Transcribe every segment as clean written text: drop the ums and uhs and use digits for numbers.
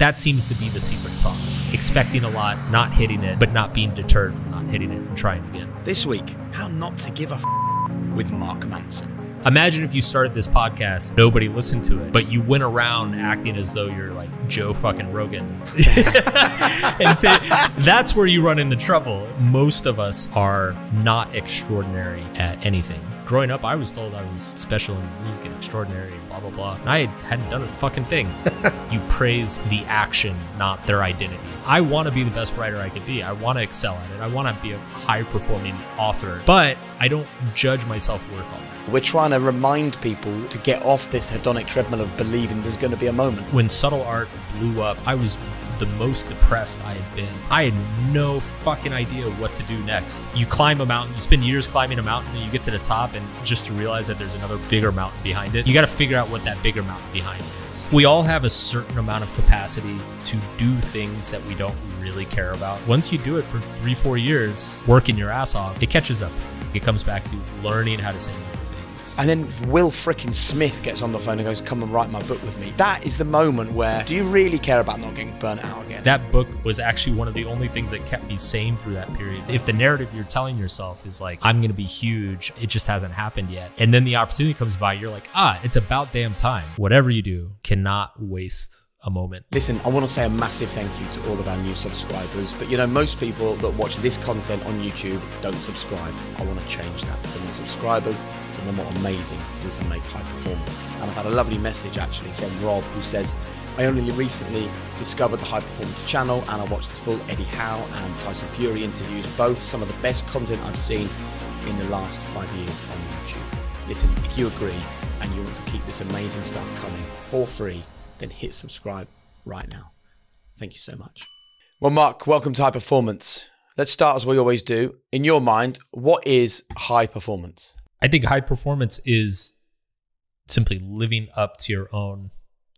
That seems to be the secret sauce. Expecting a lot, not hitting it, but not being deterred from not hitting it and trying again. This week, how not to give a with Mark Manson. Imagine if you started this podcast, nobody listened to it, but you went around acting as though you're like Joe fucking Rogan. And that's where you run into trouble. Most of us are not extraordinary at anything. Growing up, I was told I was special and unique and extraordinary and blah, blah, blah. And I hadn't done a fucking thing. You praise the action, not their identity. I want to be the best writer I could be. I want to excel at it. I want to be a high-performing author. But I don't judge my self-worth on that. We're trying to remind people to get off this hedonic treadmill of believing there's going to be a moment. When subtle art blew up, I was the most depressed I had been. I had no fucking idea what to do next. You climb a mountain, you spend years climbing a mountain, and you get to the top, and just to realize that there's another bigger mountain behind it, you got to figure out what that bigger mountain behind it is. We all have a certain amount of capacity to do things that we don't really care about. Once you do it for 3-4 years, working your ass off, it catches up. It comes back to learning how to say no to things. And then Will frickin' Smith gets on the phone and goes, come and write my book with me. That is the moment where, do you really care about not getting burnt out again? That book was actually one of the only things that kept me sane through that period. If the narrative you're telling yourself is like, I'm going to be huge, it just hasn't happened yet. And then the opportunity comes by, you're like, it's about damn time. Whatever you do, cannot waste a moment. Listen, I want to say a massive thank you to all of our new subscribers, but you know, most people that watch this content on YouTube don't subscribe. I want to change that. The more subscribers, the more amazing we can make high performance. And I've had a lovely message actually from Rob who says, I only recently discovered the High Performance channel and I watched the full Eddie Howe and Tyson Fury interviews, both some of the best content I've seen in the last 5 years on YouTube. Listen, if you agree and you want to keep this amazing stuff coming for free, then hit subscribe right now. Thank you so much. Well, Mark, welcome to High Performance. Let's start as we always do. In your mind, what is high performance? I think high performance is simply living up to your own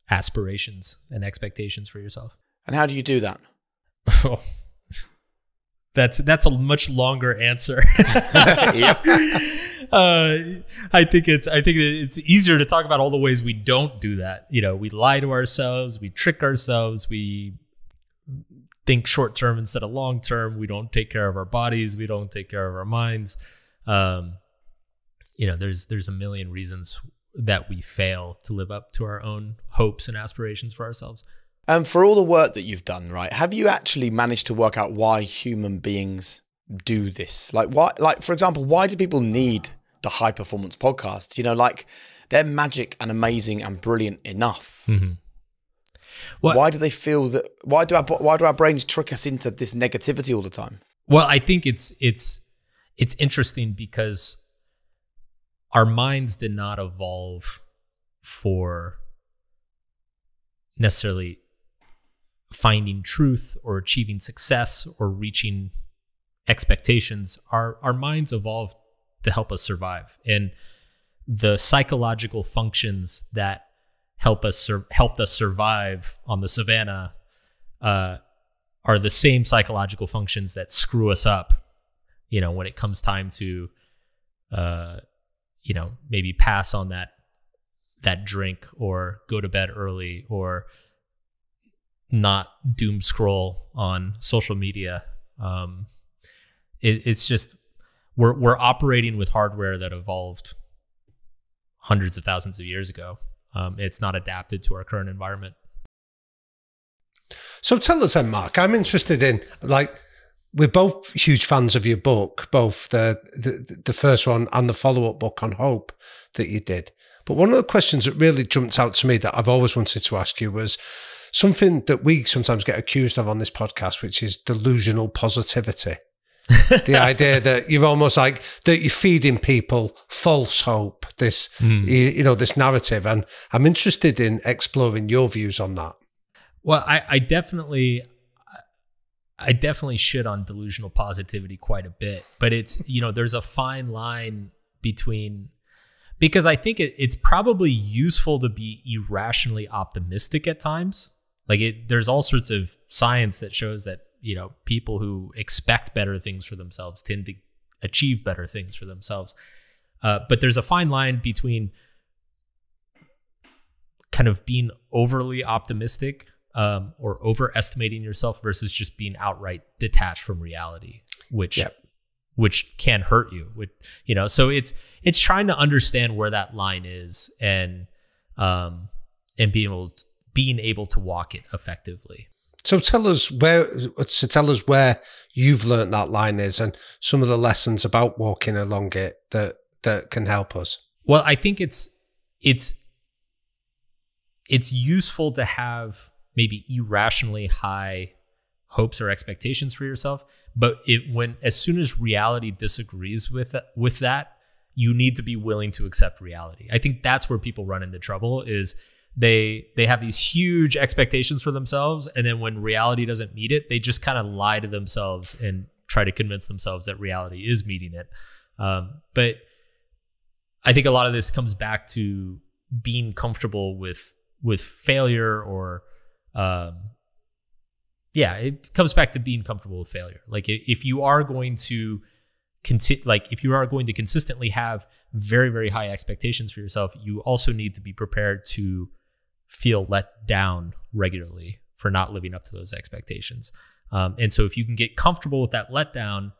aspirations and expectations for yourself. And how do you do that? Oh, that's a much longer answer. I think it's easier to talk about all the ways we don't do that. You know, we lie to ourselves, we trick ourselves, we think short term instead of long term. We don't take care of our bodies, we don't take care of our minds. You know, there's a million reasons that we fail to live up to our own hopes and aspirations for ourselves. For all the work that you've done, right, have you actually managed to work out why human beings do this? Like, why? Like, for example, why do people need the High Performance podcast? You know, like, they're magic and amazing and brilliant enough. Mm-hmm. Well, why do they feel that? Why do our brains trick us into this negativity all the time? Well, I think it's interesting because our minds did not evolve for necessarily finding truth or achieving success or reaching expectations. Our minds evolved to help us survive, and the psychological functions that helped us survive on the savannah are the same psychological functions that screw us up, you know, when it comes time to you know, maybe pass on that drink or go to bed early or not doom scroll on social media. It's just we're operating with hardware that evolved hundreds of thousands of years ago. It's not adapted to our current environment. So tell us then, Mark, I'm interested in, like, we're both huge fans of your book, both the first one and the follow-up book on hope that you did. But one of the questions that really jumped out to me that I've always wanted to ask you was something that we sometimes get accused of on this podcast, which is delusional positivity. The idea that you're almost like that you're feeding people false hope, this you know, this narrative, and I'm interested in exploring your views on that. Well, I definitely shit on delusional positivity quite a bit, but it's, you know, there's a fine line between, because I think it's probably useful to be irrationally optimistic at times. Like, there's all sorts of science that shows that, you know, people who expect better things for themselves tend to achieve better things for themselves. But there's a fine line between kind of being overly optimistic or overestimating yourself versus just being outright detached from reality, which can hurt you. So it's trying to understand where that line is and being able to walk it effectively. So tell us where you've learned that line is and some of the lessons about walking along it that can help us. Well, I think it's useful to have maybe irrationally high hopes or expectations for yourself, but as soon as reality disagrees with that, you need to be willing to accept reality. I think that's where people run into trouble is they have these huge expectations for themselves, and then when reality doesn't meet it, they just kind of lie to themselves and try to convince themselves that reality is meeting it. But I think a lot of this comes back to being comfortable with failure, or it comes back to being comfortable with failure. Like if you are going to consistently have very, very high expectations for yourself, you also need to be prepared to feel let down regularly for not living up to those expectations. And so if you can get comfortable with that letdown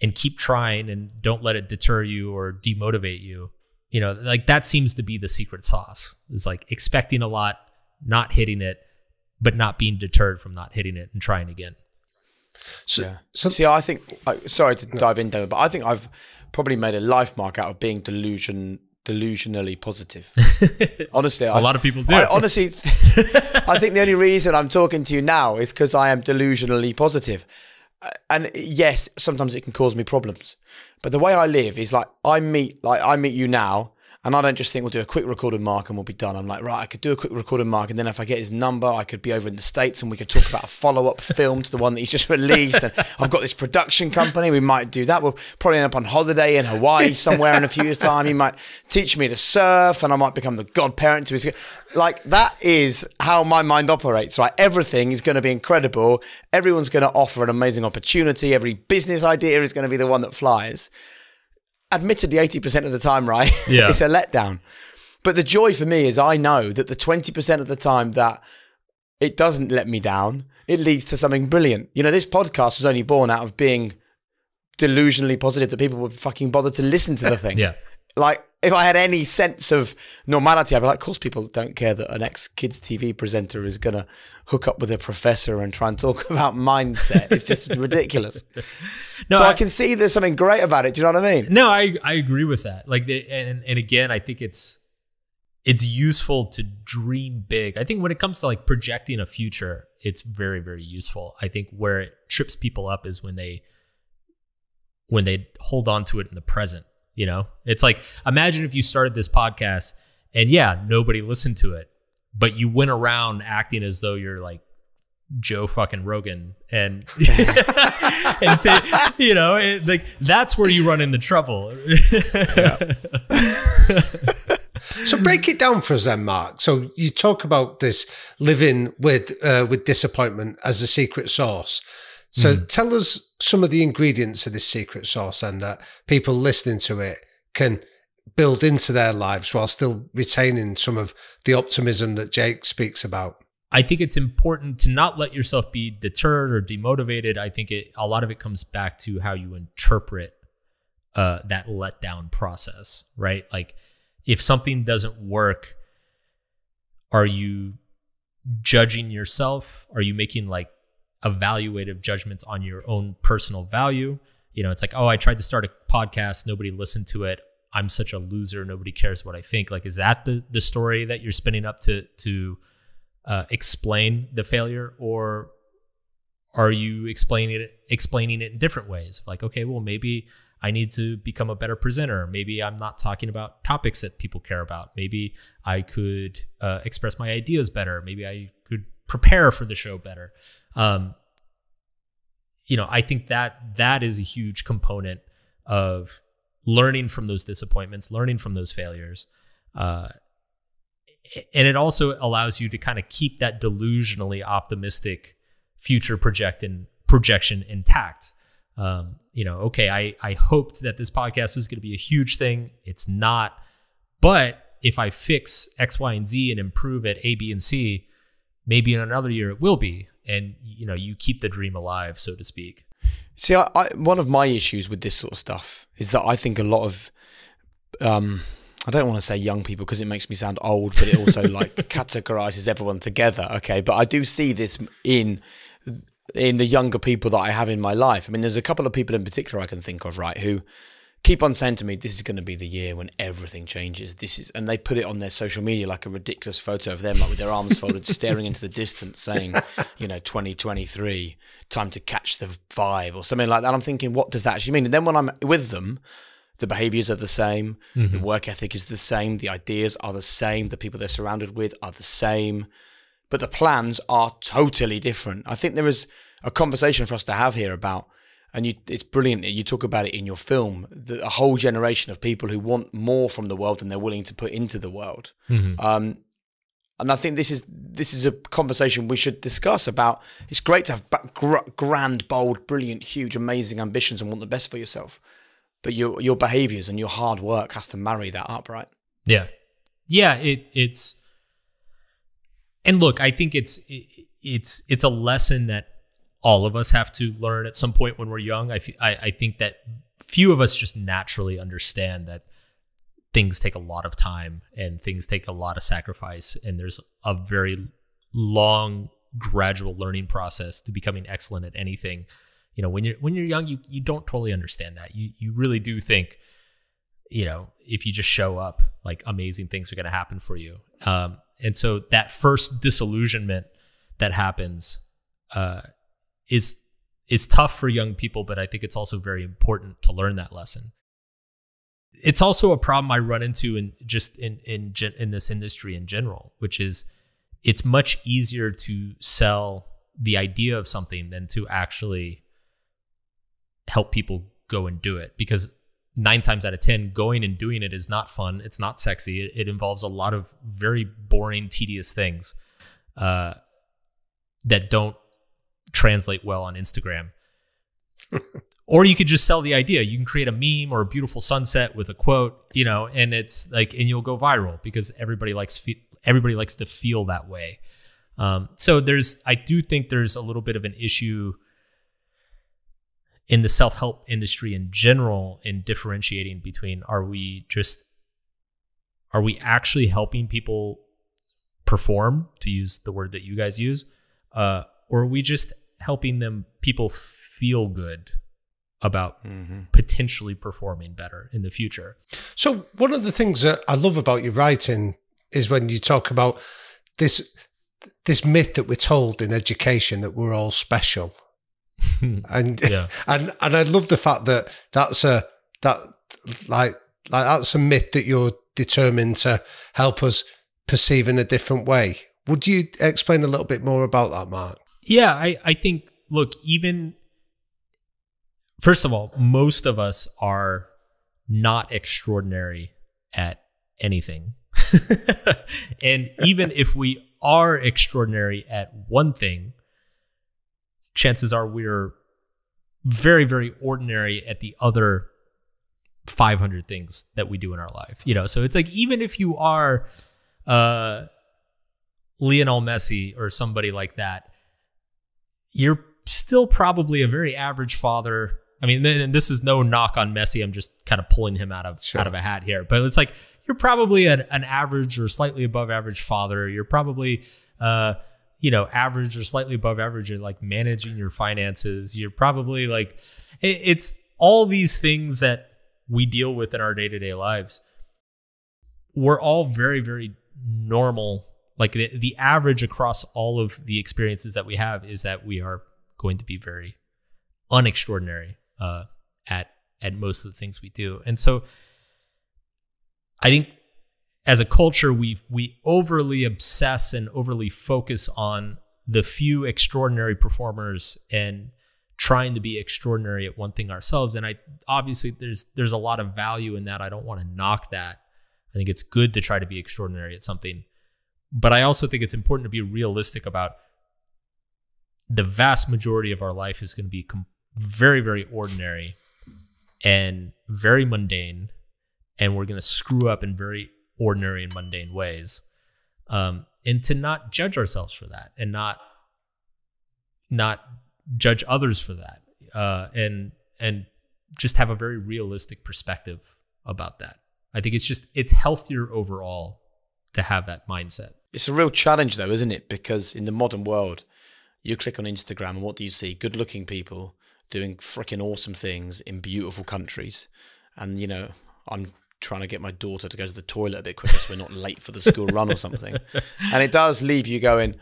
and keep trying and don't let it deter you or demotivate you, like that seems to be the secret sauce, is like expecting a lot, not hitting it, but not being deterred from not hitting it and trying again. See, I think, sorry to dive in, David, but I think I've probably made a life mark out of being delusionally positive. Honestly, a lot of people do. I think the only reason I'm talking to you now is because I am delusionally positive. And yes, sometimes it can cause me problems, but the way I live is like I meet you now, and I don't just think we'll do a quick recorded mark and we'll be done. I'm like, right, I could do a quick recorded mark, and then if I get his number, I could be over in the States and we could talk about a follow-up film to the one that he's just released. And I've got this production company, we might do that. We'll probably end up on holiday in Hawaii somewhere in a few years' time. He might teach me to surf and I might become the godparent to his... Like, that is how my mind operates, right? Everything is going to be incredible. Everyone's going to offer an amazing opportunity. Every business idea is going to be the one that flies. Admittedly, 80% of the time, right? Yeah. It's a letdown. But the joy for me is I know that the 20% of the time that it doesn't let me down, it leads to something brilliant. This podcast was only born out of being delusionally positive that people would fucking bother to listen to the thing. Yeah. Like, if I had any sense of normality, I'd be like, of course people don't care that an ex-kids TV presenter is going to hook up with a professor and try and talk about mindset. It's just ridiculous. So I can see there's something great about it. Do you know what I mean? No, I agree with that. Like, and again, I think it's useful to dream big. I think when it comes to like projecting a future, it's very, very useful. I think where it trips people up is when they hold on to it in the present. It's like, imagine if you started this podcast and nobody listened to it, but you went around acting as though you're like Joe fucking Rogan and, like that's where you run into trouble. So break it down for us then, Mark. So you talk about this living with disappointment as a secret sauce. So tell us some of the ingredients of this secret sauce and that people listening to it can build into their lives while still retaining some of the optimism that Jake speaks about. I think it's important to not let yourself be deterred or demotivated. I think a lot of it comes back to how you interpret that letdown process, right? Like if something doesn't work, are you judging yourself? Are you making like evaluative judgments on your own personal value? It's like, oh, I tried to start a podcast, nobody listened to it, I'm such a loser, nobody cares what I think. Like, is that the story that you're spinning up to explain the failure, or are you explaining it in different ways? Like, okay, well, maybe I need to become a better presenter. Maybe I'm not talking about topics that people care about. Maybe I could express my ideas better. Maybe I could prepare for the show better. I think that is a huge component of learning from those disappointments, learning from those failures. And it also allows you to kind of keep that delusionally optimistic future projection intact. Okay, I hoped that this podcast was going to be a huge thing. It's not. But if I fix X, Y, and Z and improve at A, B, and C, maybe in another year it will be. And, you know, you keep the dream alive, so to speak. See, one of my issues with this sort of stuff is that I think a lot of, I don't want to say young people because it makes me sound old, but it also like categorizes everyone together. Okay. But I do see this in the younger people that I have in my life. I mean, there's a couple of people in particular I can think of, right, who keep on saying to me, this is going to be the year when everything changes. And they put it on their social media like a ridiculous photo of them, like with their arms folded, staring into the distance, saying, you know, 2023, time to catch the vibe or something like that. I'm thinking, what does that actually mean? And then when I'm with them, the behaviors are the same, the work ethic is the same, the ideas are the same, the people they're surrounded with are the same, but the plans are totally different. I think there is a conversation for us to have here about, and it's brilliant, you talk about it in your film, a whole generation of people who want more from the world than they're willing to put into the world. And I think this is a conversation we should discuss about. It's great to have grand, bold, brilliant, huge, amazing ambitions and want the best for yourself. But your behaviors and your hard work has to marry that up, right? Yeah. Yeah, it's... And look, I think it's a lesson that all of us have to learn at some point when we're young. I think that few of us just naturally understand that things take a lot of time and things take a lot of sacrifice, and there's a very long, gradual learning process to becoming excellent at anything. You know, when you're young, you don't totally understand that. You really do think, you know, if you just show up, like amazing things are going to happen for you. And so that first disillusionment that happens is tough for young people, but I think it's also very important to learn that lesson. It's also a problem I run into in this industry in general, which is it's much easier to sell the idea of something than to actually help people go and do it, because 9 times out of 10, going and doing it is not fun. It's not sexy. It involves a lot of very boring, tedious things that don't translate well on Instagram. Or you could just sell the idea. You can create a meme or a beautiful sunset with a quote, you know, and it's like, and you'll go viral because everybody likes to feel that way. So I do think there's a little bit of an issue in the self-help industry in general in differentiating between, are we actually helping people perform, to use the word that you guys use, or are we just helping people feel good about potentially performing better in the future? So one of the things that I love about your writing is when you talk about this myth that we're told in education that we're all special. and I love the fact that that's a myth that you're determined to help us perceive in a different way. Would you explain a little bit more about that, Mark? Yeah, I think, look, first of all, most of us are not extraordinary at anything. And even if we are extraordinary at one thing, chances are we're very, very ordinary at the other 500 things that we do in our life. You know, so it's like, even if you are Lionel Messi or somebody like that, you're still probably a very average father. I mean, this is no knock on Messi. I'm just kind of pulling him out of a hat here. But it's like, you're probably an average or slightly above average father. You're probably, average or slightly above average at like managing your finances. You're probably like, it's all these things that we deal with in our day-to-day lives. We're all very, very normal. Like the average across all of the experiences that we have is that we are going to be very unextraordinary at most of the things we do. And so I think as a culture, we overly obsess and overly focus on the few extraordinary performers and trying to be extraordinary at one thing ourselves. And obviously there's a lot of value in that. I don't want to knock that. I think it's good to try to be extraordinary at something. But I also think it's important to be realistic about the vast majority of our life is going to be very, very ordinary and very mundane. And we're going to screw up in very ordinary and mundane ways. to not judge ourselves for that, and not judge others for that, and just have a very realistic perspective about that. I think it's healthier overall to have that mindset. It's a real challenge though, isn't it? Because in the modern world, you click on Instagram and what do you see? Good looking people doing freaking awesome things in beautiful countries. And, you know, I'm trying to get my daughter to go to the toilet a bit quicker so we're not late for the school run or something. And it does leave you going,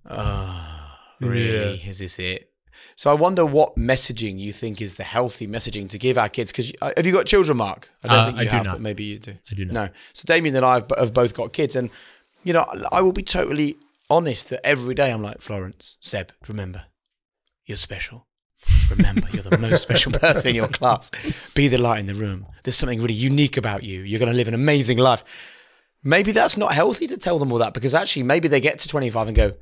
oh, really? Yeah. Is this it? So I wonder what messaging you think is the healthy messaging to give our kids. Because have you got children, Mark? I don't think you have, but maybe you do. I do not. No. So Damien and I have both got kids. And, you know, I will be totally honest that every day I'm like, Florence, Seb, remember, you're special. Remember, you're the most special person in your class. Be the light in the room. There's something really unique about you. You're going to live an amazing life. Maybe that's not healthy to tell them all that, because actually maybe they get to 25 and go,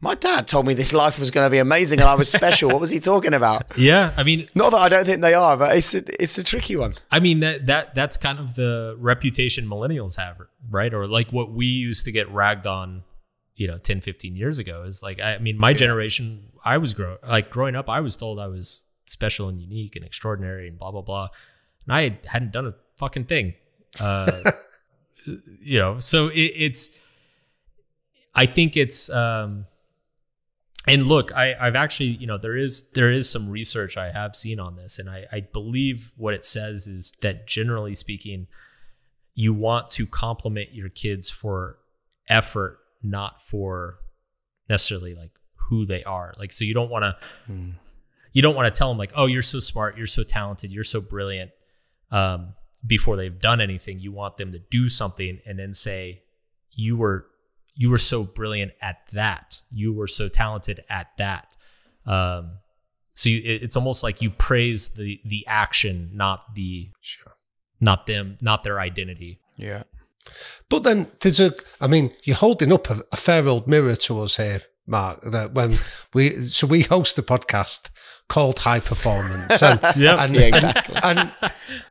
my dad told me this life was going to be amazing and I was special. What was he talking about? Yeah, I mean, not that I don't think they are, but it's a tricky one. I mean, that's kind of the reputation millennials have, right? Or like what we used to get ragged on, you know, 10, 15 years ago is like, I mean, my generation, I was growing up, I was told I was special and unique and extraordinary and blah, blah, blah. And I hadn't done a fucking thing. You know, so I think it's, and look, I've actually, you know, there is some research I have seen on this, and I believe what it says is that generally speaking, you want to compliment your kids for effort, not for necessarily like who they are. Like, so you don't want to tell them like, oh, you're so smart, you're so talented, you're so brilliant, before they've done anything. You want them to do something and then say, you were so brilliant at that. You were so talented at that. So it's almost like you praise the action, not not them, not their identity. Yeah. But then you're holding up a fair old mirror to us here, Mark, that when we host a podcast called High Performance. And, exactly.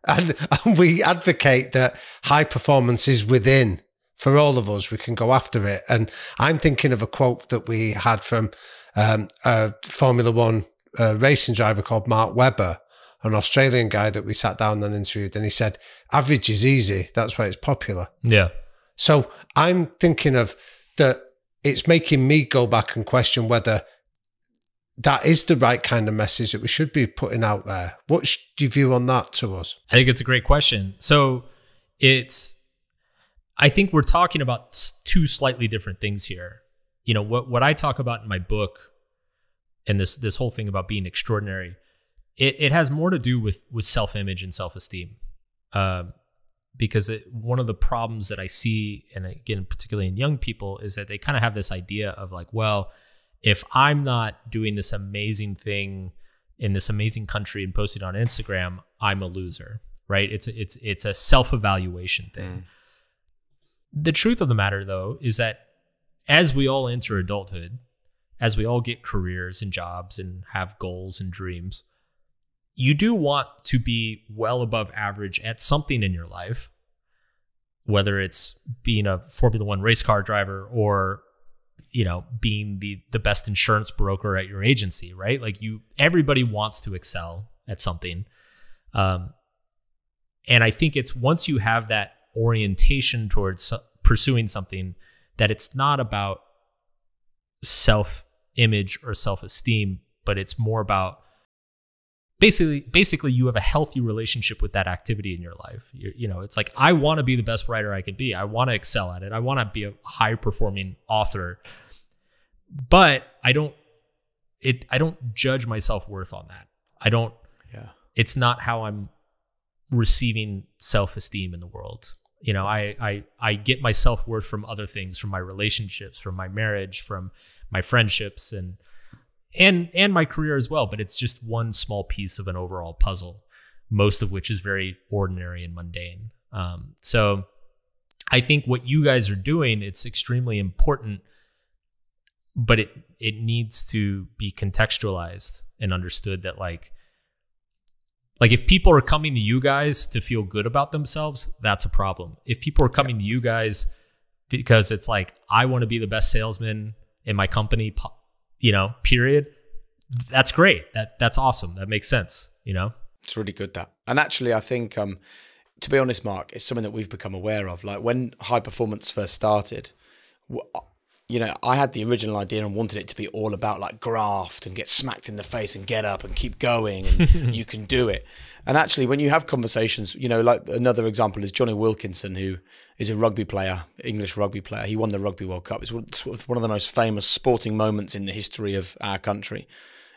And we advocate that high performance is within. For all of us, we can go after it. And I'm thinking of a quote that we had from a Formula One racing driver called Mark Webber, an Australian guy that we sat down and interviewed. And he said, average is easy. That's why it's popular. Yeah. So I'm thinking of that. It's making me go back and question whether that is the right kind of message that we should be putting out there. What's your view on that to us? I think it's a great question. So I think we're talking about two slightly different things here. You know, what I talk about in my book and this whole thing about being extraordinary, it has more to do with self-image and self-esteem. Because one of the problems that I see, and again, particularly in young people, is that they kind of have this idea of like, well, if I'm not doing this amazing thing in this amazing country and posting on Instagram, I'm a loser, right? It's a self-evaluation thing. The truth of the matter, though, is that as we all enter adulthood, as we all get careers and jobs and have goals and dreams, you do want to be well above average at something in your life, whether it's being a Formula One race car driver or, you know, being the best insurance broker at your agency, right? Like everybody wants to excel at something. And I think it's once you have that orientation towards pursuing something, that it's not about self-image or self-esteem, but it's more about basically you have a healthy relationship with that activity in your life. You know, it's like, I want to be the best writer I could be. I want to excel at it. I want to be a high performing author, but I don't judge my self-worth on that. It's not how I'm receiving self-esteem in the world. You know, I get my self-worth from other things, from my relationships, from my marriage, from my friendships and my career as well. But it's just one small piece of an overall puzzle, most of which is very ordinary and mundane. So I think what you guys are doing, it's extremely important, but it needs to be contextualized and understood that like if people are coming to you guys to feel good about themselves, that's a problem. If people are coming to you guys because it's like, I want to be the best salesman in my company, period. That's great. That's awesome. That makes sense. It's really good, that. And actually, I think, to be honest, Mark, it's something that we've become aware of. Like when high performance first started, I had the original idea and wanted it to be all about like graft and get smacked in the face and get up and keep going and you can do it. And actually, when you have conversations, like another example is Johnny Wilkinson, who is a rugby player, English rugby player. He won the Rugby World Cup. It's one of the most famous sporting moments in the history of our country.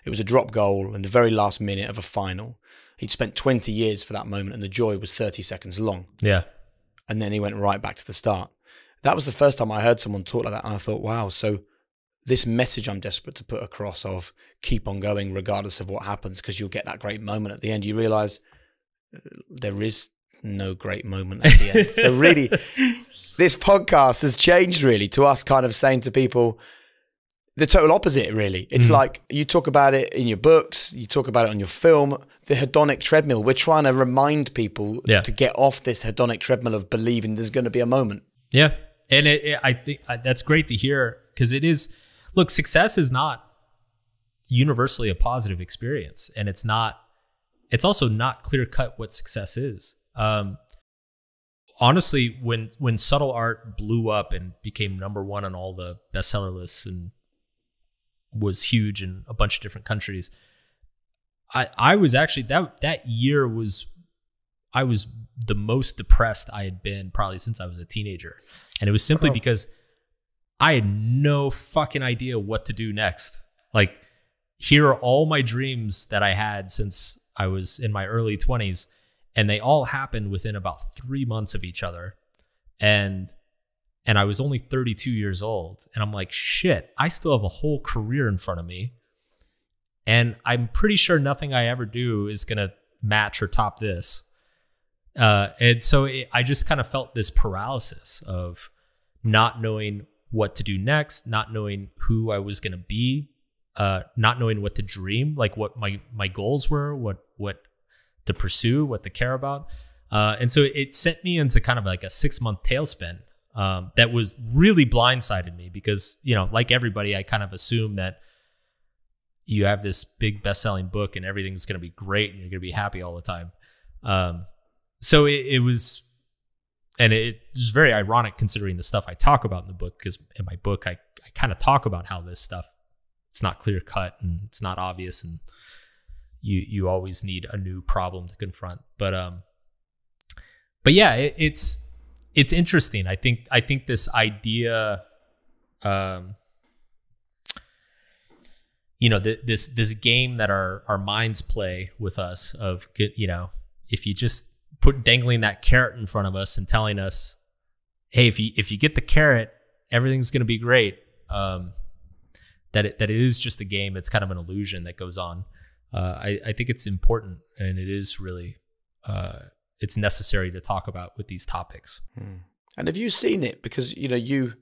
It was a drop goal in the very last minute of a final. He'd spent 20 years for that moment, and the joy was 30 seconds long. Yeah. And then he went right back to the start. That was the first time I heard someone talk like that, and I thought, wow, so this message I'm desperate to put across of keep on going regardless of what happens, because you'll get that great moment at the end. You realize there is no great moment at the end. So really, this podcast has changed really to us kind of saying to people the total opposite, really. It's like you talk about it in your books, you talk about it on your film, the hedonic treadmill. We're trying to remind people to get off this hedonic treadmill of believing there's going to be a moment. Yeah. And I think that's great to hear, because it is, look, success is not universally a positive experience. And it's also not clear cut what success is. Honestly, when Subtle Art blew up and became #1 on all the bestseller lists and was huge in a bunch of different countries, I was actually, that year I was the most depressed I had been probably since I was a teenager. And it was simply because I had no fucking idea what to do next. Like, here are all my dreams that I had since I was in my early 20s, and they all happened within about 3 months of each other. And I was only 32 years old. And I'm like, shit, I still have a whole career in front of me. And I'm pretty sure nothing I ever do is going to match or top this. And so I just kind of felt this paralysis of not knowing what to do next, not knowing who I was going to be, not knowing what to dream, like what my goals were, what to pursue, what to care about. And so it sent me into kind of like a 6-month tailspin that was really blindsided me, because, like everybody, I kind of assume that you have this big best-selling book and everything's going to be great and you're going to be happy all the time. So it was very ironic considering the stuff I talk about in the book, because in my book, I kind of talk about how this stuff, it's not clear cut and it's not obvious, and you always need a new problem to confront. But yeah, it's interesting. I think this idea, this game that our minds play with us of, if you just dangling that carrot in front of us and telling us, hey, if you get the carrot, everything's going to be great. That it is just a game. It's kind of an illusion that goes on. I think it's important, and it is really, it's necessary to talk about with these topics. And have you seen it? Because, you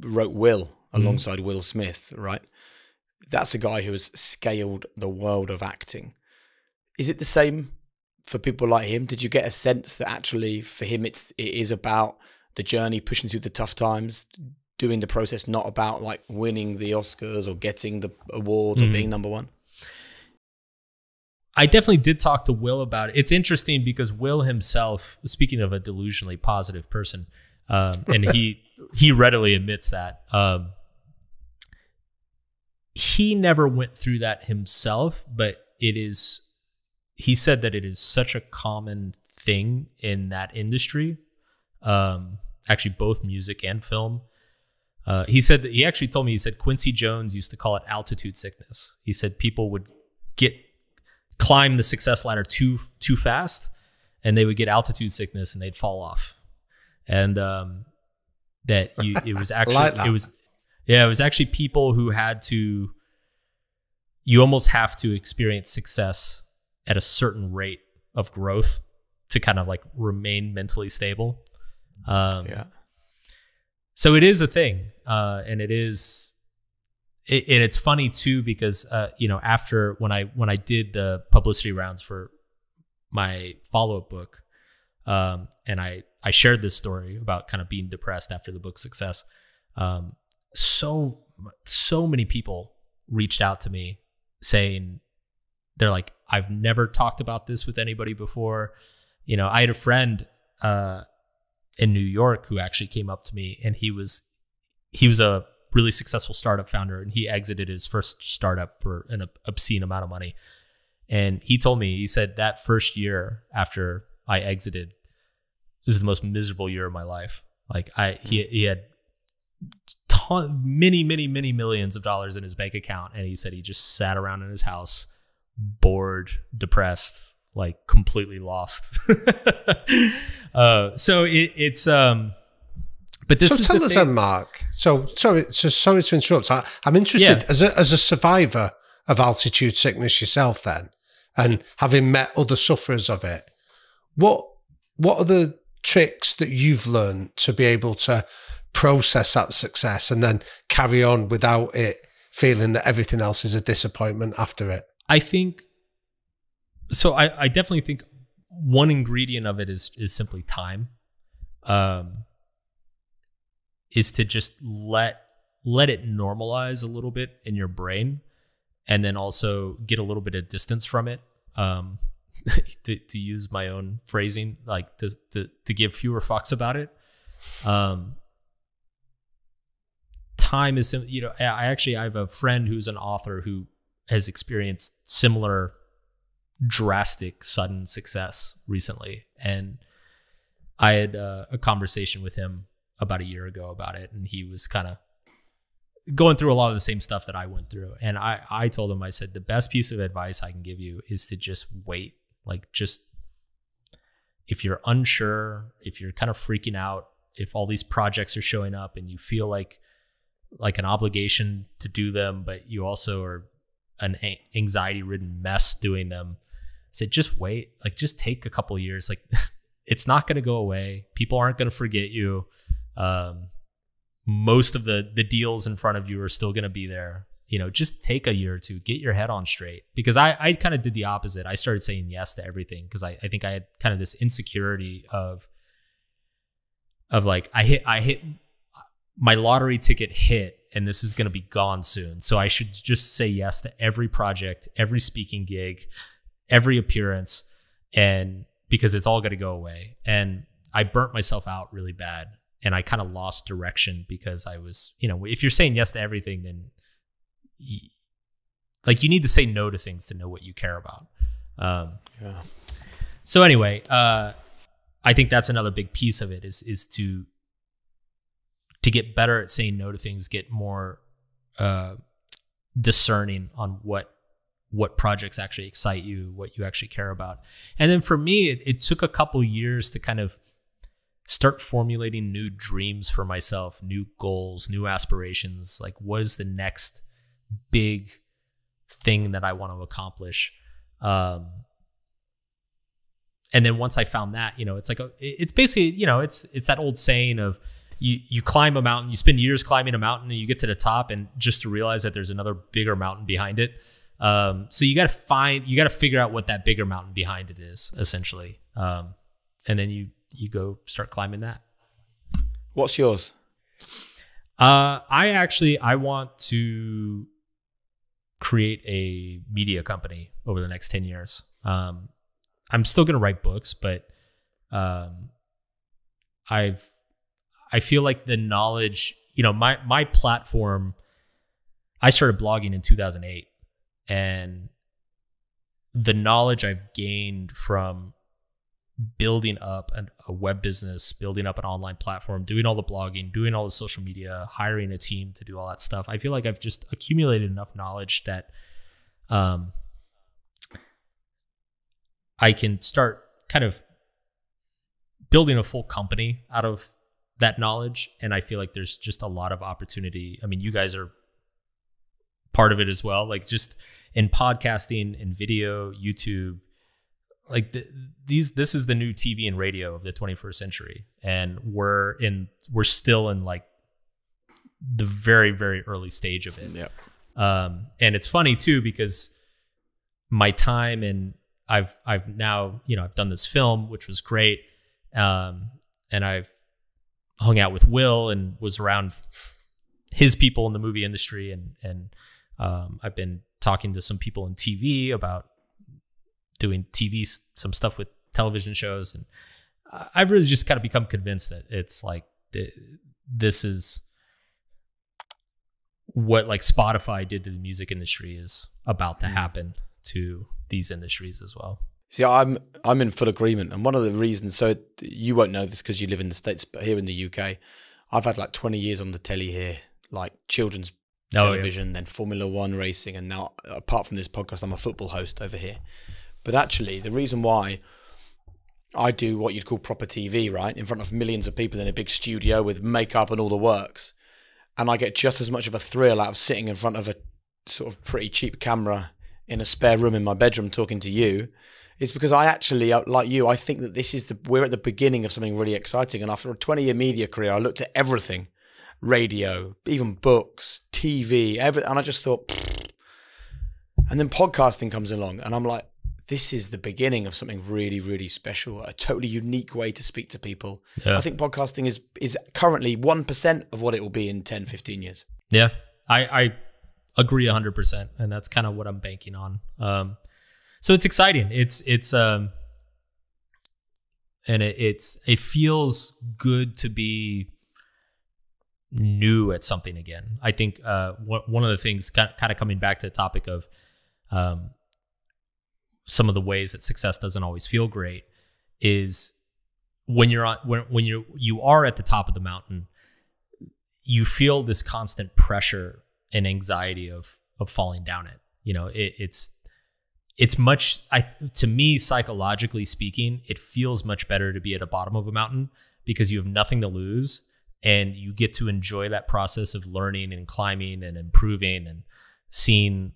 wrote Will alongside Will Smith, right? That's a guy who has scaled the world of acting. Is it the same for people like him? Did you get a sense that actually for him it is about the journey, pushing through the tough times, doing the process, not about like winning the Oscars or getting the awards or being #1? I definitely did talk to Will about it. It's interesting because Will himself, speaking of a delusionally positive person, and he readily admits that, he never went through that himself, but he said that it is such a common thing in that industry, actually both music and film. He actually told me, he said Quincy Jones used to call it altitude sickness. He said people would climb the success ladder too fast, and they would get altitude sickness and they'd fall off. And it was actually like that. It was actually people who you almost have to experience success at a certain rate of growth to kind of like remain mentally stable. So it is a thing. And it's funny too, because, after when I did the publicity rounds for my follow-up book, And I shared this story about kind of being depressed after the book's success. So many people reached out to me saying, they're like, I've never talked about this with anybody before. I had a friend in New York who actually came up to me, and he was a really successful startup founder, and he exited his first startup for an obscene amount of money. And he told me, he said that first year after I exited was the most miserable year of my life. Like he had many millions of dollars in his bank account, and he said he just sat around in his house, bored, depressed, like completely lost. So it's but this. So tell us then, Mark. So sorry to interrupt. I'm interested as a survivor of altitude sickness yourself, then, and having met other sufferers of it. What are the tricks that you've learned to be able to process that success and then carry on without it feeling that everything else is a disappointment after it? I think so. I definitely think one ingredient of it is simply time. Is to just let it normalize a little bit in your brain, and then also get a little bit of distance from it. To use my own phrasing, like to give fewer fucks about it. Time is, I have a friend who's an author who has experienced similar drastic sudden success recently, and I had a conversation with him about a year ago about it, and he was kind of going through a lot of the same stuff that I went through. And I told him, I said, the best piece of advice I can give you is to just wait. Like, just, if you're unsure, if you're kind of freaking out, if all these projects are showing up and you feel like an obligation to do them, but you also are an anxiety-ridden mess doing them, I said, just wait. Like, just take a couple of years. Like, it's not going to go away. People aren't going to forget you. Most of the deals in front of you are still going to be there. Just take a year or two, get your head on straight. Because I kind of did the opposite. I started saying yes to everything because I think I had kind of this insecurity of like, I hit my lottery ticket hit, and this is going to be gone soon. So I should just say yes to every project, every speaking gig, every appearance, and because it's all going to go away. And I burnt myself out really bad, and I kind of lost direction because I was, if you're saying yes to everything, then you need to say no to things to know what you care about. So anyway, I think that's another big piece of it is to get better at saying no to things, get more discerning on what projects actually excite you, what you actually care about. And then for me, it took a couple years to kind of start formulating new dreams for myself, new goals, new aspirations. Like, what is the next big thing that I want to accomplish? And then once I found that, it's like, it's basically, it's that old saying of you climb a mountain, you spend years climbing a mountain, and you get to the top, and just to realize that there's another bigger mountain behind it. So you got to figure out what that bigger mountain behind it is, essentially. And then you go start climbing that. What's yours? I want to create a media company over the next 10 years. I'm still going to write books, but I feel like the knowledge, my platform, I started blogging in 2008, and the knowledge I've gained from building up a web business, building up an online platform, doing all the blogging, doing all the social media, hiring a team to do all that stuff. I feel like I've just accumulated enough knowledge that I can start kind of building a full company out of that knowledge. And I feel like there's just a lot of opportunity. I mean, you guys are part of it as well. Like, just in podcasting and video, YouTube, like this is the new TV and radio of the 21st century. And we're still in like the very, very early stage of it. Yeah. And it's funny too, because my time, and I've now, I've done this film, which was great. And I've hung out with Will and was around his people in the movie industry. And I've been talking to some people in TV about doing some stuff with television shows. And I've really just kind of become convinced that it's like, this is what like Spotify did to the music industry is about to happen to these industries as well. See, I'm in full agreement. And one of the reasons, so you won't know this because you live in the States, but here in the UK, I've had like 20 years on the telly here, like children's television, then Formula One racing. And now, apart from this podcast, I'm a football host over here. But actually, the reason why I do what you'd call proper TV, right, in front of millions of people in a big studio with makeup and all the works, and I get just as much of a thrill out of sitting in front of a sort of pretty cheap camera in a spare room in my bedroom talking to you, is because I actually, like you, I think that we're at the beginning of something really exciting. And after a 20-year media career, I looked at everything, radio, even books, TV, everything, and I just thought, pfft. And then podcasting comes along, and I'm like, this is the beginning of something really, really special, a totally unique way to speak to people. Yeah. I think podcasting is currently 1% of what it will be in 10, 15 years. Yeah, I agree 100%. And that's kind of what I'm banking on. So it's exciting. It feels good to be new at something again. I think one of the things kind of coming back to the topic of some of the ways that success doesn't always feel great is when you are at the top of the mountain, you feel this constant pressure and anxiety of falling down it. You know, it's much, to me, psychologically speaking, it feels much better to be at the bottom of a mountain because you have nothing to lose and you get to enjoy that process of learning and climbing and improving and seeing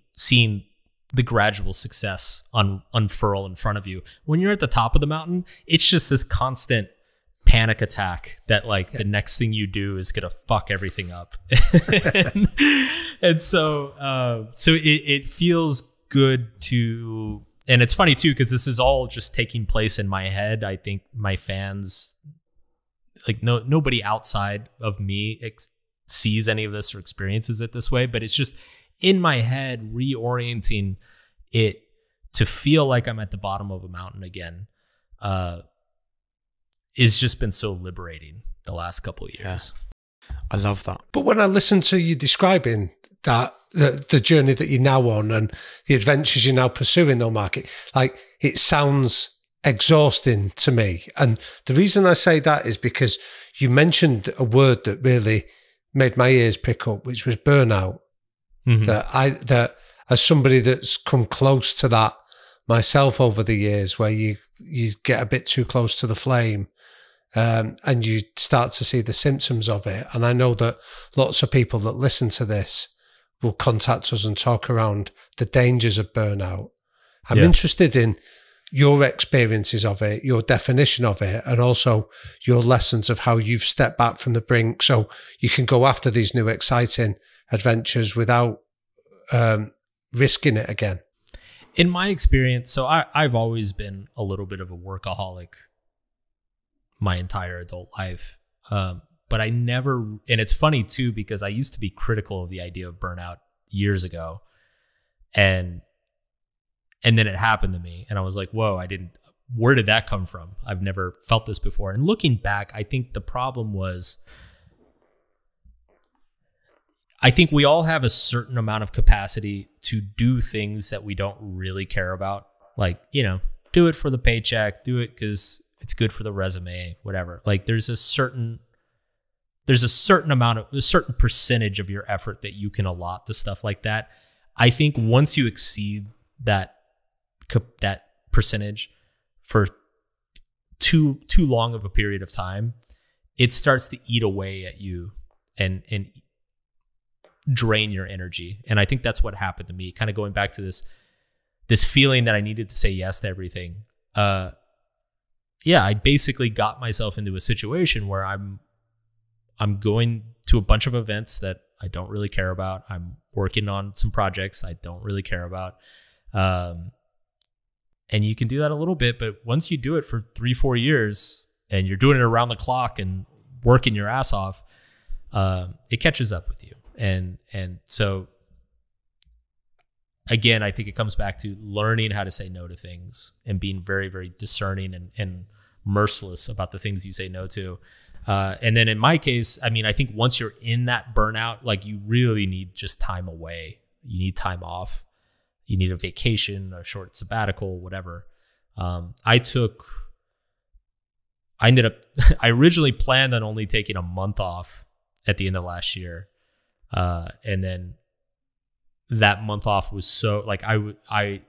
the gradual success unfurl in front of you. When you're at the top of the mountain, it's just this constant panic attack that the next thing you do is going to fuck everything up. and so it feels good to, and it's funny too, because this is all just taking place in my head. I think my fans, nobody outside of me sees any of this or experiences it this way, but it's just in my head, reorienting it to feel like I'm at the bottom of a mountain again, it's just been so liberating the last couple of years. Yeah. I love that. But when I listen to you describing that, the journey that you're now on and the adventures you're now pursuing, though, Mark, it sounds exhausting to me. And the reason I say that is because you mentioned a word that really made my ears prick up, which was burnout. Mm-hmm. That as somebody that's come close to that myself over the years, where you get a bit too close to the flame, and you start to see the symptoms of it. And I know that lots of people that listen to this will contact us and talk around the dangers of burnout. I'm interested in your experiences of it, your definition of it, and also your lessons of how you've stepped back from the brink so you can go after these new exciting adventures without risking it again. In my experience, so I've always been a little bit of a workaholic my entire adult life. But I never, and it's funny too, because I used to be critical of the idea of burnout years ago. And then it happened to me and I was like, whoa, where did that come from? I've never felt this before. And looking back, I think the problem was, I think we all have a certain amount of capacity to do things that we don't really care about. Do it for the paycheck, do it because it's good for the resume, whatever. There's a certain percentage of your effort that you can allot to stuff like that. I think once you exceed that percentage for too long of a period of time, it starts to eat away at you and drain your energy. And I think that's what happened to me, kind of going back to this feeling that I needed to say yes to everything. I basically got myself into a situation where I'm going to a bunch of events that I don't really care about. I'm working on some projects I don't really care about. And you can do that a little bit, but once you do it for 3-4 years and you're doing it around the clock and working your ass off, it catches up with you. And so again, I think it comes back to learning how to say no to things and being very, very discerning and merciless about the things you say no to. And then in my case, I mean, I think once you're in that burnout, like you really need just time away. You need time off. You need a vacation, a short sabbatical, whatever. I originally planned on only taking a month off at the end of last year. And then that month off was so like, I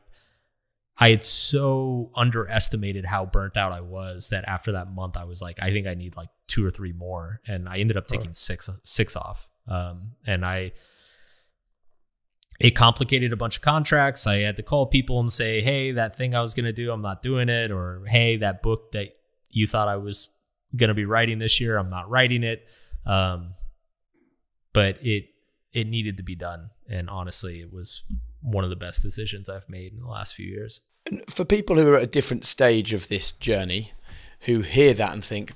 had so underestimated how burnt out I was that after that month, I was like, I think I need like 2 or 3 more. And I ended up taking six off. And it complicated a bunch of contracts. I had to call people and say, hey, that thing I was going to do, I'm not doing it. Or, hey, that book that you thought I was going to be writing this year, I'm not writing it. But it needed to be done. And honestly, it was one of the best decisions I've made in the last few years. And for people who are at a different stage of this journey, who hear that and think,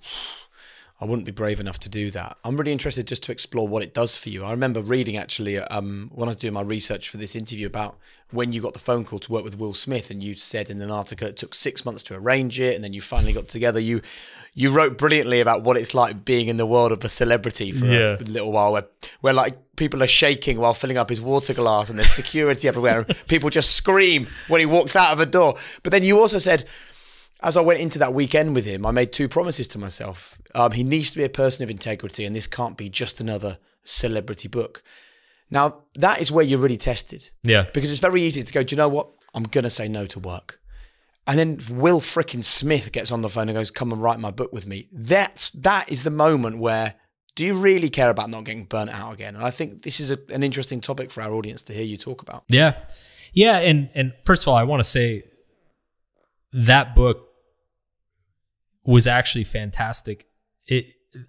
I wouldn't be brave enough to do that, I'm really interested just to explore what it does for you. I remember reading actually when I was doing my research for this interview about when you got the phone call to work with Will Smith, and you said in an article it took 6 months to arrange it, and then you finally got together. You wrote brilliantly about what it's like being in the world of a celebrity for a little while, where like people are shaking while filling up his water glass, and there's security everywhere, and people just scream when he walks out of a door. But then you also said, as I went into that weekend with him, I made 2 promises to myself. He needs to be a person of integrity, and this can't be just another celebrity book. Now, that is where you're really tested. Yeah. Because it's very easy to go, do you know what? I'm going to say no to work. And then Will frickin' Smith gets on the phone and goes, come and write my book with me. That is the moment where, do you really care about not getting burnt out again? And I think this is an interesting topic for our audience to hear you talk about. Yeah. Yeah. And first of all, I want to say that book was actually fantastic.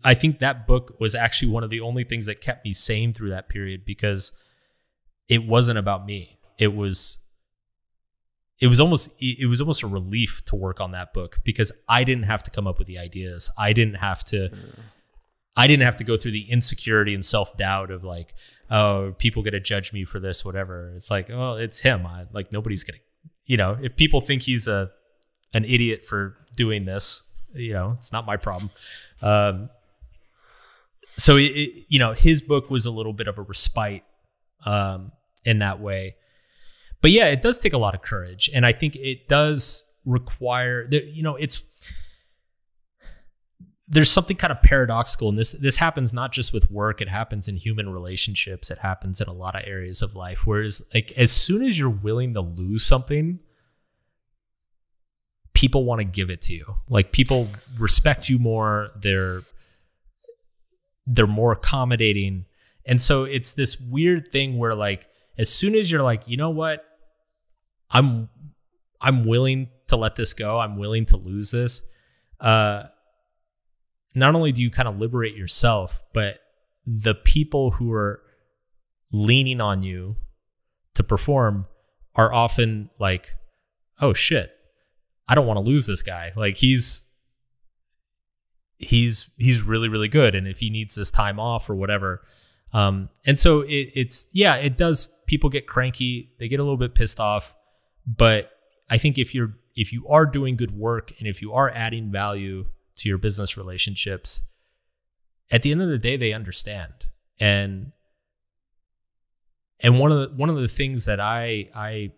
I think that book was actually one of the only things that kept me sane through that period, because it wasn't about me. It was almost a relief to work on that book, because I didn't have to come up with the ideas. I didn't have to go through the insecurity and self-doubt of like, oh, people going to judge me for this, whatever. It's like, oh, it's him. Nobody's going to, if people think he's an idiot for doing this, it's not my problem. So his book was a little bit of a respite, in that way. But yeah, it does take a lot of courage. And I think it does require that, there's something kind of paradoxical. And this happens not just with work, it happens in human relationships. It happens in a lot of areas of life. Whereas like, as soon as you're willing to lose something, people want to give it to you. Like, people respect you more. They're more accommodating. And so it's this weird thing where like, as soon as you're like, you know what, I'm willing to let this go, I'm willing to lose this, not only do you kind of liberate yourself, but the people who are leaning on you to perform are often like, oh shit, I don't want to lose this guy. Like he's really, really good. And if he needs this time off or whatever. And so it does, people get cranky, they get a little bit pissed off, but I think if you are doing good work and if you are adding value to your business relationships, at the end of the day, they understand. And one of the things that I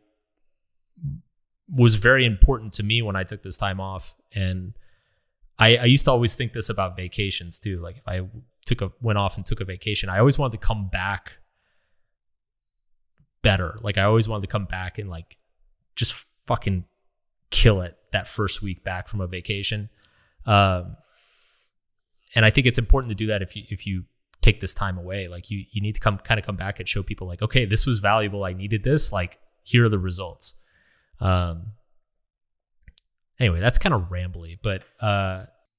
was very important to me when I took this time off, and I used to always think this about vacations too. Like if I went off and took a vacation, I always wanted to come back better. Like I always wanted to come back and like just fucking kill it that first week back from a vacation. And I think it's important to do that if you take this time away. Like you need to come back and show people like, okay, this was valuable. I needed this. Like here are the results. Anyway, that's kind of rambly, but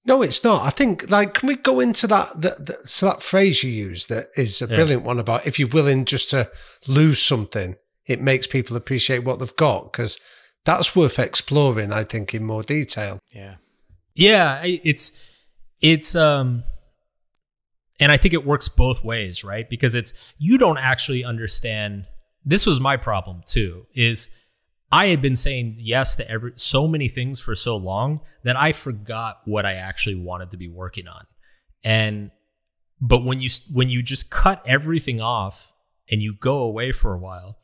no, it's not. I think, like, can we go into that phrase you use that is a brilliant one about if you're willing just to lose something, it makes people appreciate what they've got, because that's worth exploring, I think, in more detail. Yeah, it's it's and I think it works both ways, right? Because you don't actually understand. This was my problem too, is I had been saying yes to so many things for so long that I forgot what I actually wanted to be working on. But when you just cut everything off and you go away for a while,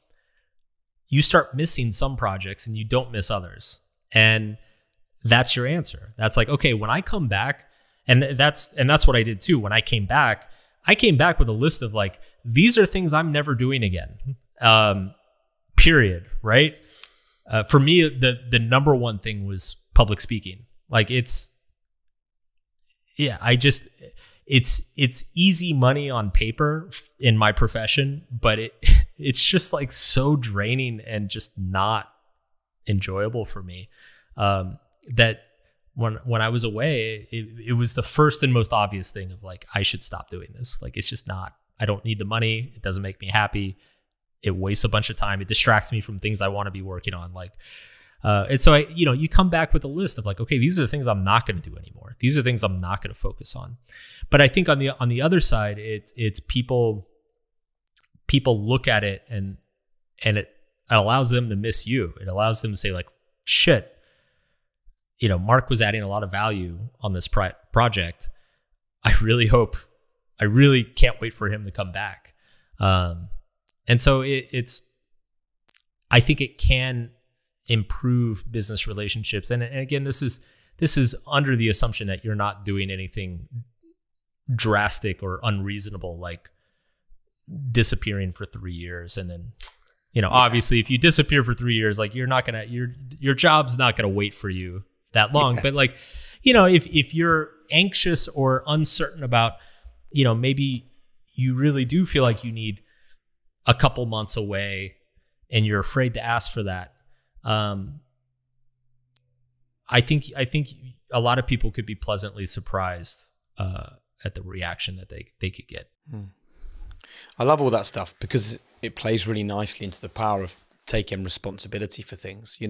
you start missing some projects and you don't miss others. And that's your answer. That's like, okay, when I come back, and that's what I did too. When I came back with a list of like, these are things I'm never doing again. Period. Right. For me, the number one thing was public speaking. Like it's easy money on paper in my profession, but it's just like so draining and just not enjoyable for me. That when I was away, it was the first and most obvious thing of like, I should stop doing this. Like, it's just not, I don't need the money. It doesn't make me happy. It wastes a bunch of time. It distracts me from things I want to be working on. Like, and so you come back with a list of like, okay, these are the things I'm not going to do anymore. These are things I'm not going to focus on. But I think on the other side, it's people look at it and it allows them to miss you. It allows them to say like, shit, Mark was adding a lot of value on this project. I really can't wait for him to come back. And so I think it can improve business relationships. And again, this is under the assumption that you're not doing anything drastic or unreasonable, like disappearing for 3 years. And then, obviously if you disappear for 3 years, like your job's not going to wait for you that long. Yeah. But like, if you're anxious or uncertain about, maybe you really do feel like you need a couple months away and you're afraid to ask for that. I think a lot of people could be pleasantly surprised at the reaction that they could get. I love all that stuff because it plays really nicely into the power of taking responsibility for things. You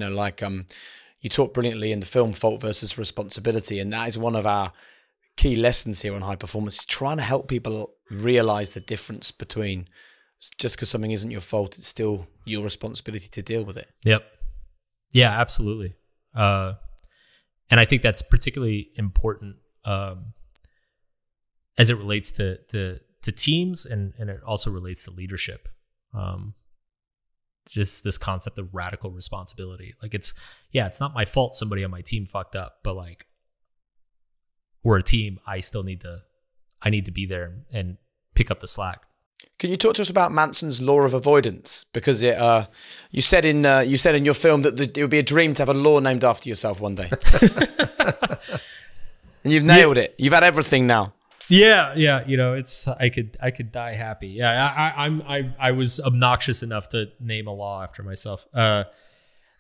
talk brilliantly in the film Fault versus Responsibility, and that is one of our key lessons here on High Performance, is trying to help people realize the difference between just because something isn't your fault, it's still your responsibility to deal with it. Yep. Yeah, absolutely. And I think that's particularly important as it relates to teams, and it also relates to leadership. Just this concept of radical responsibility. Like it's not my fault somebody on my team fucked up, but like we're a team. I need to be there and pick up the slack. Can you talk to us about Manson's law of avoidance? Because you said in your film that it would be a dream to have a law named after yourself one day, and you've nailed it. You've had everything now. Yeah. It's I could die happy. Yeah, I was obnoxious enough to name a law after myself.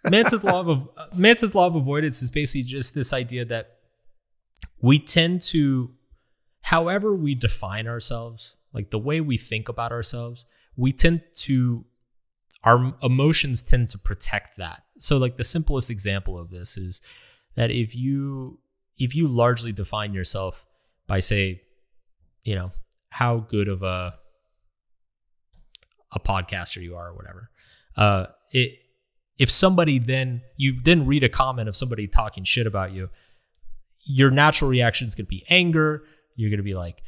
Manson's law of avoidance is basically just this idea that we tend to, however we define ourselves, like the way we think about ourselves, our emotions tend to protect that. So like the simplest example of this is that if you largely define yourself by, say, how good of a podcaster you are or whatever, if somebody you read a comment of somebody talking shit about you, your natural reaction is going to be anger. You're going to be like,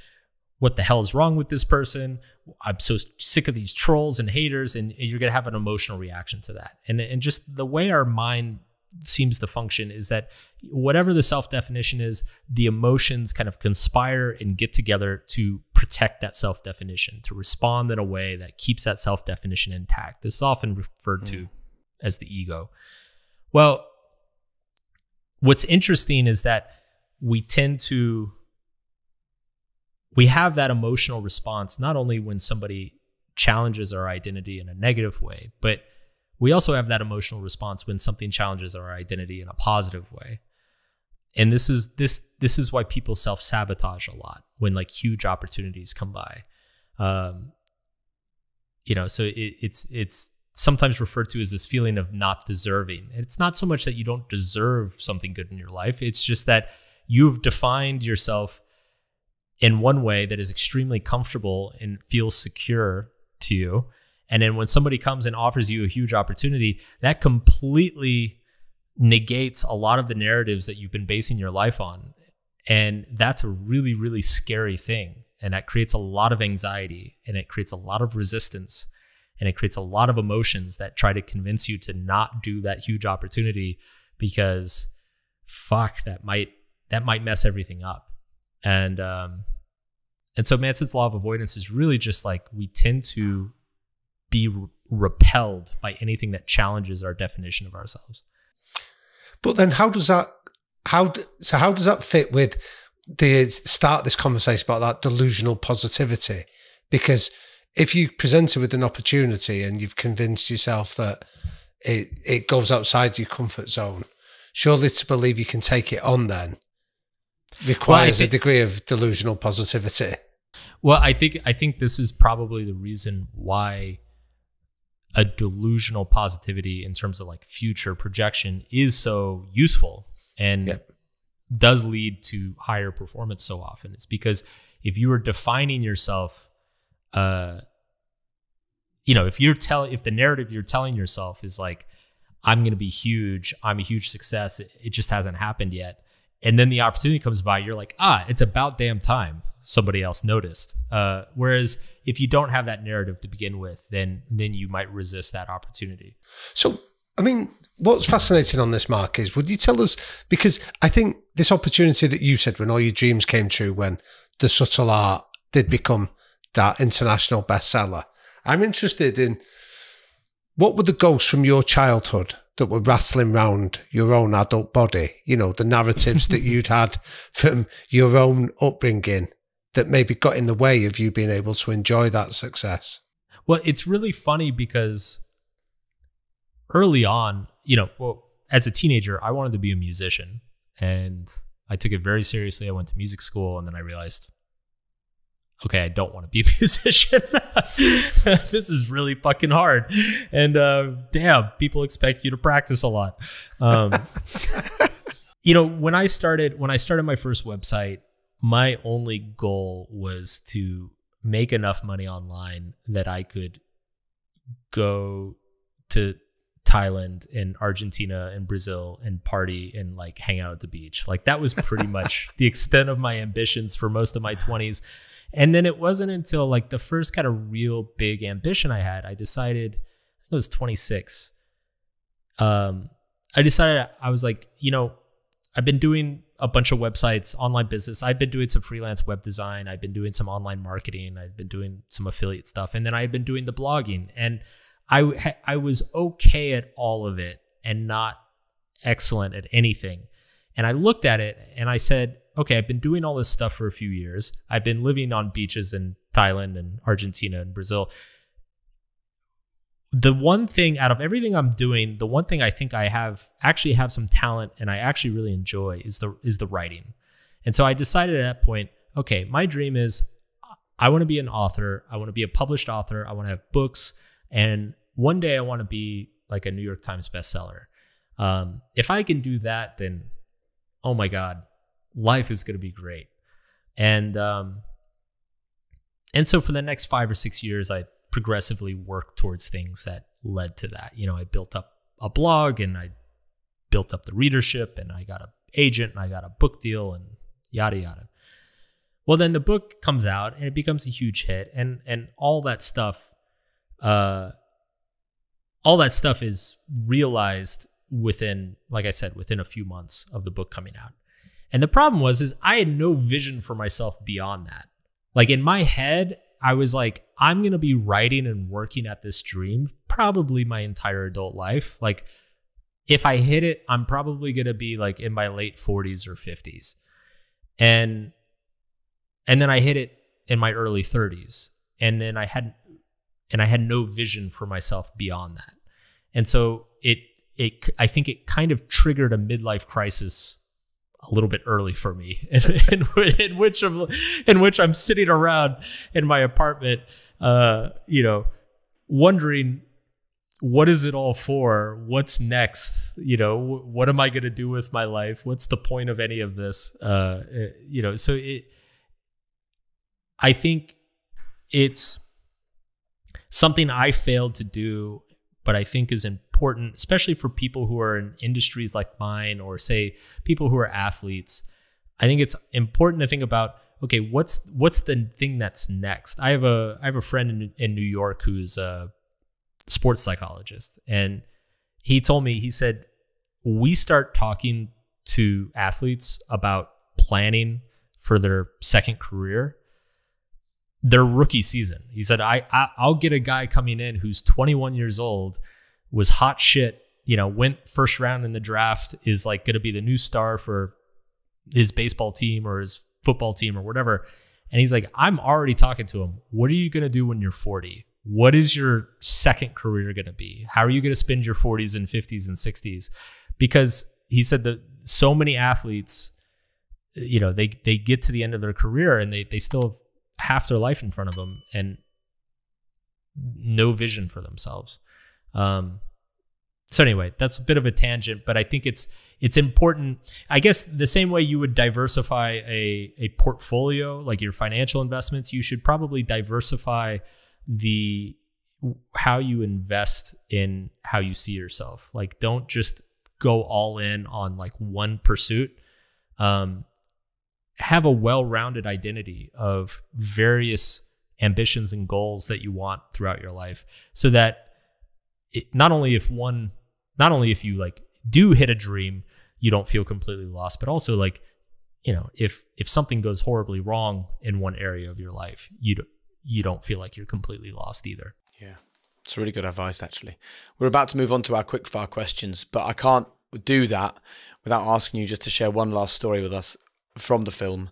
what the hell is wrong with this person? I'm so sick of these trolls and haters. And you're going to have an emotional reaction to that. And just the way our mind seems to function is that whatever the self-definition is, the emotions kind of conspire and get together to protect that self-definition, to respond in a way that keeps that self-definition intact. This is often referred to as the ego. Well, what's interesting is that we have that emotional response not only when somebody challenges our identity in a negative way, but we also have that emotional response when something challenges our identity in a positive way. And this is why people self-sabotage a lot when like huge opportunities come by. So it's sometimes referred to as this feeling of not deserving. And it's not so much that you don't deserve something good in your life. It's just that you've defined yourself in one way that is extremely comfortable and feels secure to you. And then when somebody comes and offers you a huge opportunity, that completely negates a lot of the narratives that you've been basing your life on. And that's a really, really scary thing. And that creates a lot of anxiety, and it creates a lot of resistance, and it creates a lot of emotions that try to convince you to not do that huge opportunity because fuck, that might mess everything up. And so Manson's law of avoidance is really just like, we tend to be repelled by anything that challenges our definition of ourselves. But then how does that fit with the start this conversation about that delusional positivity? Because if you presented with an opportunity and you've convinced yourself that it goes outside your comfort zone, surely to believe you can take it on then requires a degree of delusional positivity. Well, I think this is probably the reason why a delusional positivity in terms of like future projection is so useful and does lead to higher performance so often. It's because if you are defining yourself, if the narrative you're telling yourself is like, I'm going to be huge, I'm a huge success, it just hasn't happened yet. And then the opportunity comes by, you're like, it's about damn time somebody else noticed. Whereas if you don't have that narrative to begin with, then you might resist that opportunity. So, I mean, what's fascinating on this, Mark, is would you tell us, because I think this opportunity that you said when all your dreams came true, when The Subtle Art did become that international bestseller, I'm interested in what were the ghosts from your childhood that were rattling around your own adult body, the narratives that you'd had from your own upbringing that maybe got in the way of you being able to enjoy that success? Well, it's really funny because early on, as a teenager, I wanted to be a musician, and I took it very seriously. I went to music school, and then I realized, okay, I don't want to be a musician. This is really fucking hard. And damn, people expect you to practice a lot. When I started my first website, my only goal was to make enough money online that I could go to Thailand and Argentina and Brazil and party and like hang out at the beach. Like that was pretty much the extent of my ambitions for most of my 20s. And then it wasn't until like the first kind of real big ambition I had, I decided, I was 26. I was like, I've been doing a bunch of websites, online business. I've been doing some freelance web design. I've been doing some online marketing. I've been doing some affiliate stuff. And then I've been doing the blogging. And I was okay at all of it and not excellent at anything. And I looked at it and I said, okay, I've been doing all this stuff for a few years. I've been living on beaches in Thailand and Argentina and Brazil. The one thing out of everything I'm doing, the one thing I think I actually have some talent and I actually really enjoy is the writing. And so I decided at that point, okay, my dream is I want to be an author. I want to be a published author. I want to have books. And one day I want to be like a New York Times bestseller. If I can do that, then, oh my God, life is going to be great. And so for the next 5 or 6 years, I progressively worked towards things that led to that. I built up a blog and I built up the readership and I got an agent and I got a book deal and yada, yada. Well, then the book comes out and it becomes a huge hit and all that stuff is realized within, like I said, within a few months of the book coming out. And the problem is I had no vision for myself beyond that. Like in my head, I was like, I'm going to be writing and working at this dream probably my entire adult life. Like if I hit it, I'm probably going to be like in my late 40s or 50s. And then I hit it in my early 30s. And then I had no vision for myself beyond that. And so I think it kind of triggered a midlife crisis a little bit early for me, in which I'm sitting around in my apartment, wondering, what is it all for? What's next? What am I going to do with my life? What's the point of any of this? So I think it's something I failed to do, but I think is important, especially for people who are in industries like mine, or say people who are athletes. I think it's important to think about, okay, what's the thing that's next? I have a friend in New York who's a sports psychologist, and he told me, he said, we start talking to athletes about planning for their second career, their rookie season. He said, I'll get a guy coming in who's 21 years old, was hot shit, went first round in the draft, is like going to be the new star for his baseball team or his football team or whatever. And he's like, I'm already talking to him. What are you going to do when you're 40? What is your second career going to be? How are you going to spend your 40s and 50s and 60s? Because he said that so many athletes, they get to the end of their career and they still have half their life in front of them and no vision for themselves. So anyway, that's a bit of a tangent, but I think it's important. I guess the same way you would diversify a portfolio, like your financial investments, you should probably diversify how you invest in how you see yourself. Like, don't just go all in on like one pursuit. Have a well-rounded identity of various ambitions and goals that you want throughout your life, so that not only if you like do hit a dream, you don't feel completely lost, but also like, if something goes horribly wrong in one area of your life, you don't feel like you're completely lost either. Yeah. It's really good advice, actually. We're about to move on to our quickfire questions, but I can't do that without asking you just to share one last story with us from the film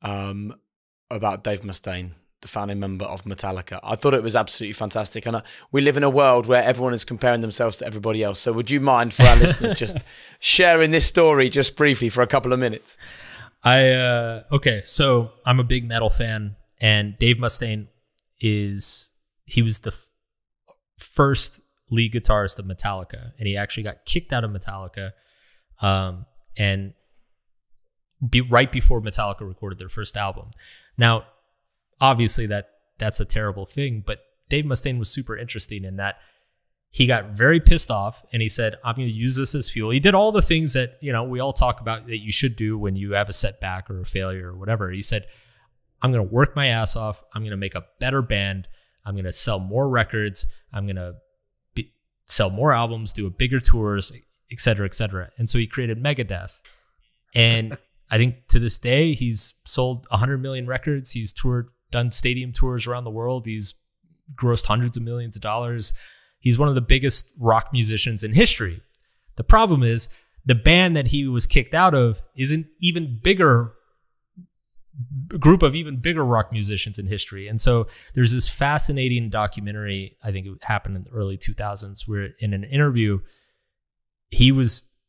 about Dave Mustaine, the founding member of Metallica. I thought it was absolutely fantastic. And we live in a world where everyone is comparing themselves to everybody else. So would you mind, for our listeners, just sharing this story just briefly for a couple of minutes? Okay, so I'm a big metal fan, and Dave Mustaine he was the first lead guitarist of Metallica, and he actually got kicked out of Metallica and right before Metallica recorded their first album. Now, obviously that's a terrible thing, but Dave Mustaine was super interesting in that he got very pissed off and he said, I'm going to use this as fuel. He did all the things that, we all talk about that you should do when you have a setback or a failure or whatever. He said, I'm going to work my ass off. I'm going to make a better band. I'm going to sell more records. I'm going to sell more albums, do a bigger tours, et cetera, et cetera. And so he created Megadeth. And I think to this day, he's sold 100 million records. He's done stadium tours around the world. He's grossed hundreds of millions of dollars. He's one of the biggest rock musicians in history. The problem is the band that he was kicked out of is an even bigger group of even bigger rock musicians in history. And so there's this fascinating documentary, I think it happened in the early 2000s, where in an interview, he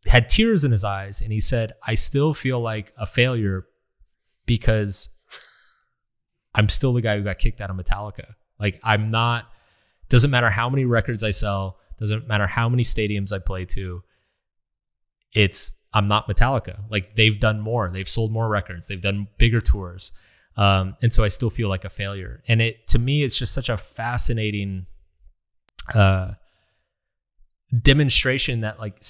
had tears in his eyes and he said, I still feel like a failure because I'm still the guy who got kicked out of Metallica. Like, doesn't matter how many records I sell, doesn't matter how many stadiums I play to, I'm not Metallica. Like, they've done more, they've sold more records, they've done bigger tours. And so I still feel like a failure. And to me, it's just such a fascinating demonstration that like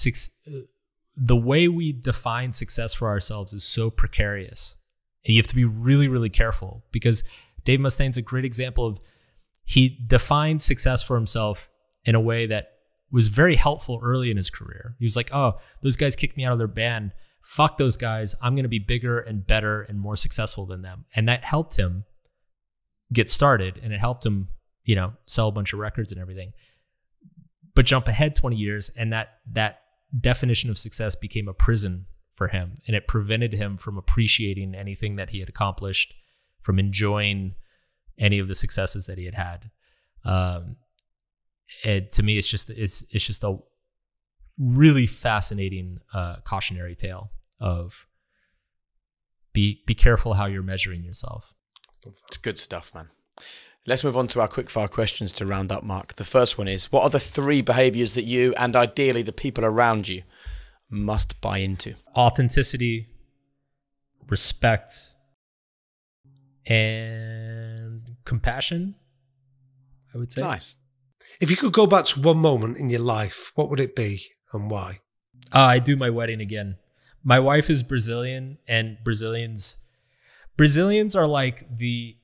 the way we define success for ourselves is so precarious. And you have to be really, really careful, because Dave Mustaine's a great example of, he defined success for himself in a way that was very helpful early in his career. He was like, oh, those guys kicked me out of their band. Fuck those guys. I'm going to be bigger and better and more successful than them. And that helped him get started, and it helped him, sell a bunch of records and everything. But jump ahead 20 years, and that definition of success became a prison for him, and it prevented him from appreciating anything that he had accomplished, from enjoying any of the successes that he had had. And to me, it's just a really fascinating cautionary tale of be careful how you're measuring yourself. It's good stuff, man. Let's move on to our quickfire questions to round up, Mark. The first one is, what are the 3 behaviors that you, and ideally the people around you, must buy into? Authenticity, respect, and compassion, I would say. Nice. If you could go back to one moment in your life, what would it be and why? I do my wedding again. My wife is Brazilian, and Brazilians are like the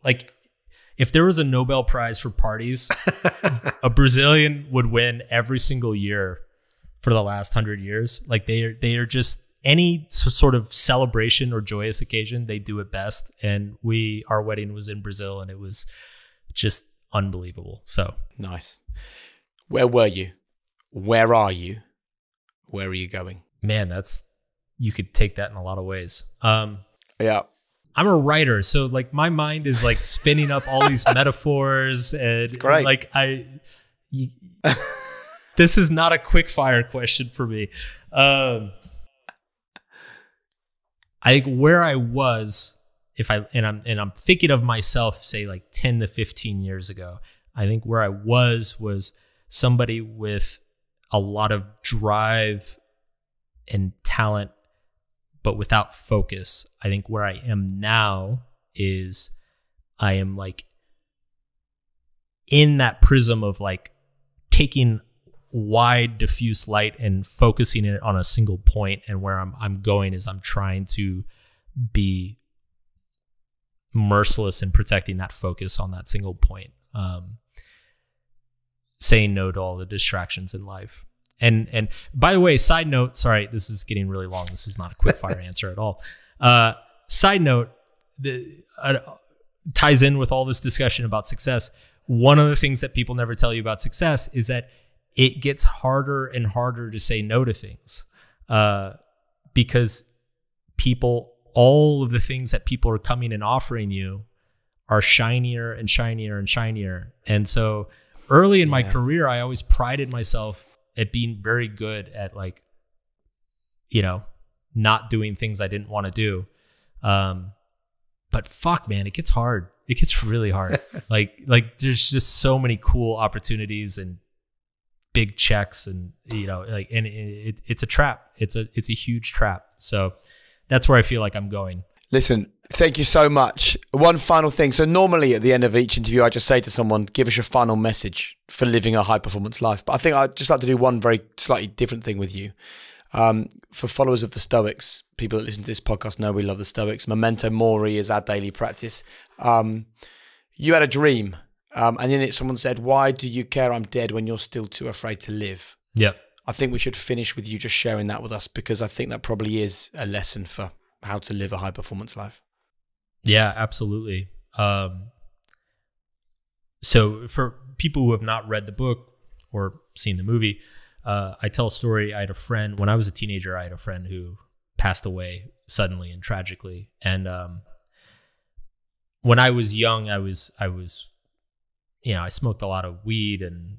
like, if there was a Nobel Prize for parties, a Brazilian would win every single year for the last 100 years. Like they are just, any sort of celebration or joyous occasion, they do it best. And our wedding was in Brazil, and it was just unbelievable. So nice. Where were you? Where are you? Where are you going? Man, you could take that in a lot of ways. Yeah. I'm a writer, so like my mind is like spinning up all these metaphors, and great. Like this is not a quick fire question for me. I think where I was, I'm thinking of myself, say like 10 to 15 years ago, I think where I was somebody with a lot of drive and talent, but without focus. I think where I am now is I am like in that prism of like taking wide diffuse light and focusing it on a single point. And where I'm going is I'm trying to be merciless in protecting that focus on that single point. Saying no to all the distractions in life. And by the way, side note, sorry, this is getting really long. This is not a quick fire answer at all. Side note, ties in with all this discussion about success. One of the things that people never tell you about success is that it gets harder and harder to say no to things, because all of the things that people are coming and offering you are shinier and shinier and shinier. And so early in my career, I always prided myself at being very good at like, not doing things I didn't want to do. But fuck, man, it gets hard. It gets really hard. like there's just so many cool opportunities and big checks, and it's a trap. It's a huge trap. So that's where I feel like I'm going. Listen, thank you so much. One final thing. So normally at the end of each interview, I just say to someone, give us your final message for living a high performance life. But I think I'd just like to do one very slightly different thing with you. For followers of the Stoics, people that listen to this podcast know we love the Stoics. Memento mori is our daily practice. You had a dream, and in it someone said, why do you care I'm dead when you're still too afraid to live? Yep. I think we should finish with you just sharing that with us, because I think that probably is a lesson for how to live a high performance life. Yeah, absolutely. So for people who have not read the book or seen the movie, I tell a story. I had a friend, when I was a teenager, I had a friend who passed away suddenly and tragically. And when I was young, I was, I smoked a lot of weed and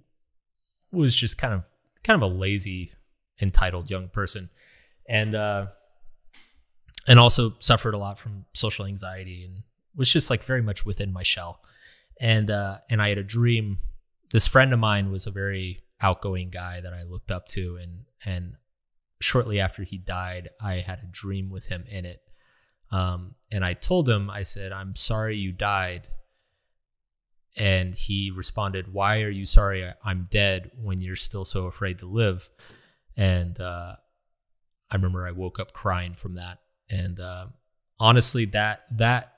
was just kind of a lazy, entitled young person. And also suffered a lot from social anxiety and was just like very much within my shell. And I had a dream. This friend of mine was a very outgoing guy that I looked up to. And shortly after he died, I had a dream with him in it. And I told him, I said, I'm sorry you died. And he responded, why are you sorry I'm dead when you're still so afraid to live? And I remember I woke up crying from that. And honestly, that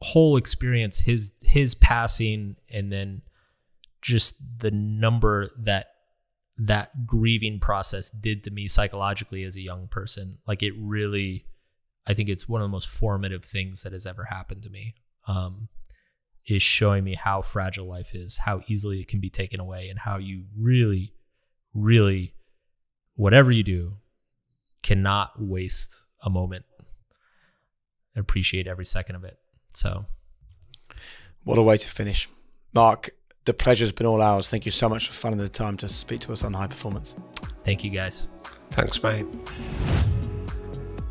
whole experience, his passing, and then just the number that grieving process did to me psychologically as a young person, like it really, I think it's one of the most formative things that has ever happened to me, is showing me how fragile life is, how easily it can be taken away, and how you really, really, whatever you do, cannot waste a moment. Appreciate every second of it. So, what a way to finish. Mark, the pleasure's been all ours. Thank you so much for finding the time to speak to us on high performance. Thank you, guys. Thanks, mate.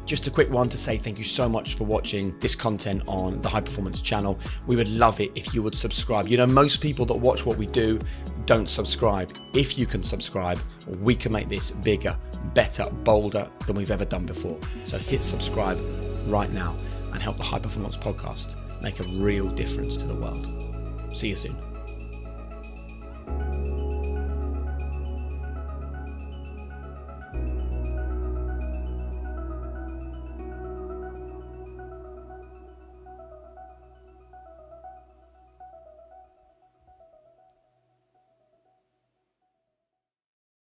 Just a quick one to say thank you so much for watching this content on the High Performance channel. We would love it if you would subscribe. You know, most people that watch what we do don't subscribe. If you can subscribe, we can make this bigger, better, bolder than we've ever done before. So hit subscribe right now. and help the High Performance Podcast make a real difference to the world. See you soon.